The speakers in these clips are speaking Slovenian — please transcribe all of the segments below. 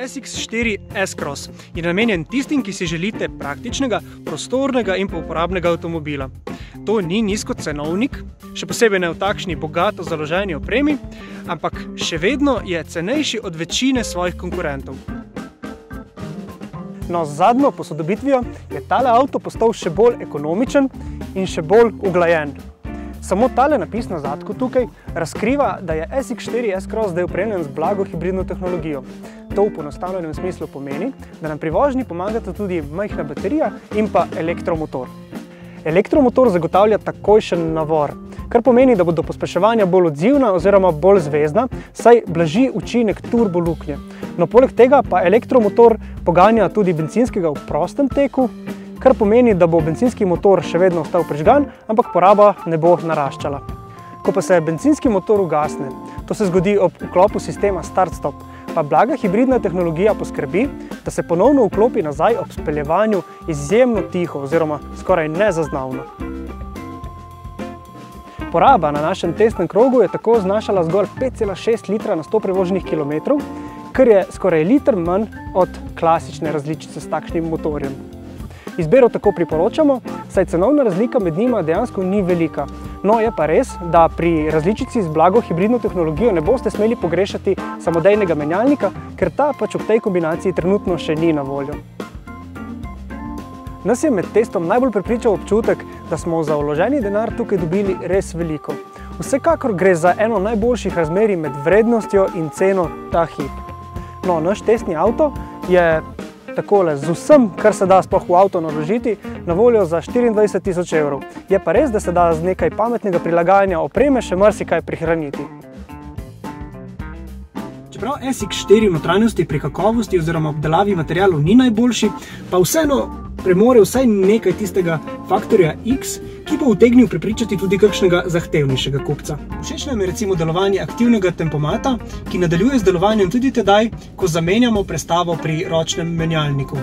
SX4 S-Cross je namenjen tistim, ki si želite praktičnega, prostornega in uporabnega avtomobila. To ni nizkocenovnik, še posebej ne v takšni bogato založeni opremi, ampak še vedno je cenejši od večine svojih konkurentov. No, z zadnjo posodobitvijo je tale avto postal še bolj ekonomičen in še bolj uglajen. Samo tale napis na zadku tukaj razkriva, da je SX4 S-Cross zdaj opremljen z blago hibridno tehnologijo. To v poenostavljenem smislu pomeni, da nam pri vožnji pomagata tudi majhna baterija in pa elektromotor. Elektromotor zagotavlja takojšen navor, kar pomeni, da bo do pospeševanja bolj odzivna oziroma bolj zvezna, saj blaži učinek turbo luknje. No, poleg tega pa elektromotor poganja tudi bencinskega v prostem teku, kar pomeni, da bo bencinski motor še vedno ostal prižgan, ampak poraba ne bo naraščala. Ko pa se bencinski motor ugasne, to se zgodi ob vklopu sistema start-stop, pa blaga hibridna tehnologija poskrbi, da se ponovno vklopi nazaj ob speljevanju izjemno tiho oziroma skoraj nezaznavno. Poraba na našem testnem krogu je tako znašala zgolj 5,6 litra na 100 prevoženih kilometrov, kar je skoraj liter manj od klasične različice s takšnim motorjem. Izbiro tako priporočamo, saj cenovna razlika med njima dejansko ni velika. No, je pa res, da pri različici z blago hibridno tehnologijo ne boste smeli pogrešati samodejnega menjalnika, ker ta pač ob tej kombinaciji trenutno še ni na voljo. Nas je med testom najbolj prepričal občutek, da smo za vloženi denar tukaj dobili res veliko. Vsekakor gre za eno najboljših razmerij med vrednostjo in ceno ta hip. No, naš testni avto je takole z vsem, kar se da sploh v avto naložiti, na voljo za 24 tisoč evrov. Je pa res, da se da z nekaj pametnega prilagajanja opreme še marsikaj prihraniti. Čeprav SX4 v notranjosti pri kakovosti oziroma obdelavi materialov ni najboljši, pa vseeno premore vsaj nekaj tistega faktorja X, ki bo utegnil prepričati tudi kakšnega zahtevnejšega kupca. Všeč nam je recimo delovanje aktivnega tempomata, ki nadaljuje z delovanjem tudi tedaj, ko zamenjamo prestavo pri ročnem menjalniku.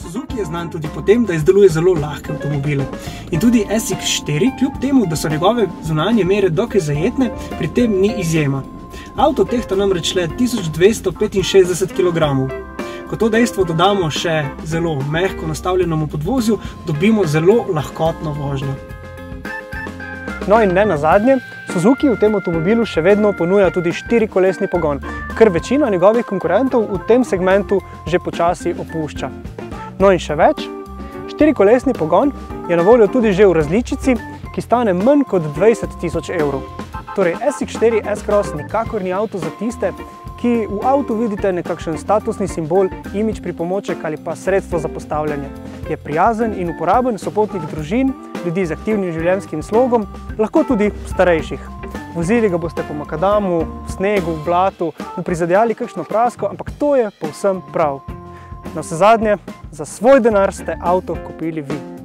Suzuki je znan tudi po tem, da izdeluje zelo lahke avtomobile. In tudi SX4, kljub temu, da so njegove zunanje mere dokaj zajetne, pri tem ni izjema. Avto tehta namreč le 1265 kg. Ko to dejstvo dodamo še zelo mehko nastavljenemu podvozju, dobimo zelo lahkotno vožnjo. No in ne nazadnje, Suzuki v tem avtomobilu še vedno ponuja tudi 4-kolesni pogon, ker večina njegovih konkurentov v tem segmentu že počasi opušča. No in še več, 4-kolesni pogon je na voljo tudi že v različici, ki stane manj kot 20 tisoč evrov. Torej SX4 S-Cross nikakor ni avto za tiste, ki v avtu vidite nekakšen statusni simbol, imidž pripomoček ali pa sredstvo za postavljanje. Je prijazen in uporaben sopotnik družin, ljudi z aktivnim življenjskim slogom, lahko tudi starejših. Vozili ga boste po makadamu, v snegu, v blatu, uprizadejali kakšno prasko, ampak to je povsem prav. Navsezadnje, za svoj denar ste avto kupili vi.